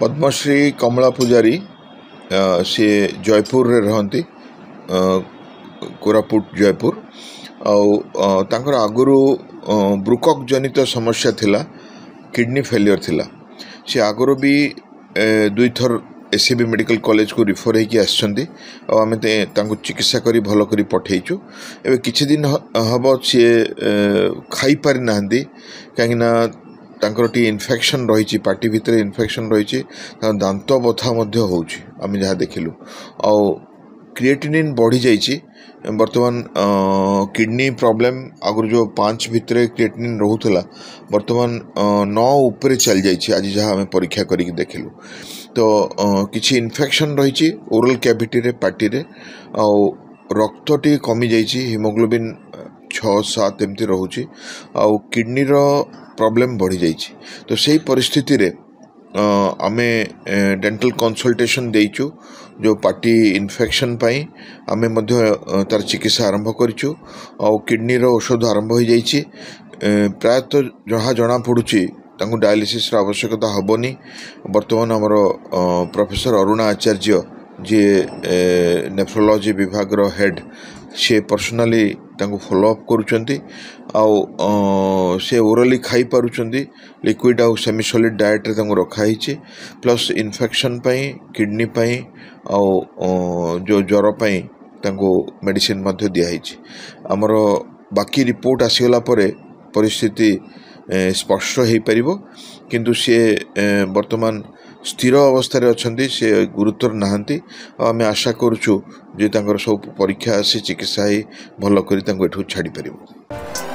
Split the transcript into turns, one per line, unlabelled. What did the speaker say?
पद्मश्री कमला पूजारी सी जयपुर रे रहती कोरापुट जयपुर आउर आगुरी ब्रुकक जनित समस्या थिला किडनी फेलियर थिला सी आगुरी भी दुई थर एससीबी मेडिकल कॉलेज को रिफर होगी आसछंती आम चिकित्सा करी भल करी पठेचु एवं किछि दिन हम सी खाई पारि नाहंती कहीं तांकर टी इन्फेक्शन रही पार्टी भितर इन्फेक्शन रही दांत बथा आम जहाँ देखिलु आ क्रिएटिनिन बढ़ी जाइए बर्तमान किडनी प्रॉब्लम आगुरी जो 5 भितर क्रिएटिनिन रोला बर्तमान 9 ऊपर चल जाइए आज जहाँ आम परीक्षा करी देखिलु तो किसी इन्फेक्शन रही ओरल कैविटी रे पार्टी रे आ रक्त टी कमी जाइए हिमोग्लोबिन 6-7 एमती रोचे आ किडनी रो प्रॉब्लम बढ़ी जाइए तो सही परिस्थिति रे आमे डेंटल कंसल्टेशन देइचु जो पार्टी इन्फेक्शन पाई आमे मध्य तार चिकित्सा आरंभ करिचु आ किडनी रो औषध आरंभ हो जाइए प्रायतः जहाँ जना पड़ुची तांको डायलिसिस आवश्यकता हेनी बर्तमान आमर प्रोफेसर अरुणा आचार्य जी नेफ्रोलॉजी विभाग रो हेड से पर्सनाली तांको फॉलोअप करुचंती से ओरली खाई पारुचंती लिक्विड आउ सेमी सॉलिड डाएट रे तांको रखा हिची प्लस इन्फेक्शन पाई किडनी पाई जो ज्वर पाई तांको मेडिसिन मध्य दिया हिची आमर बाकी रिपोर्ट आसीगला परे परिस्थिति स्पष्ट हो पारिबो किंतु सी वर्तमान स्थिर अवस्था अच्छी से गुरुतर नहांती आम आशा करुचु जे तांकर सब परीक्षा आसी चिकित्सा भल करी छाड़ी पारिबो।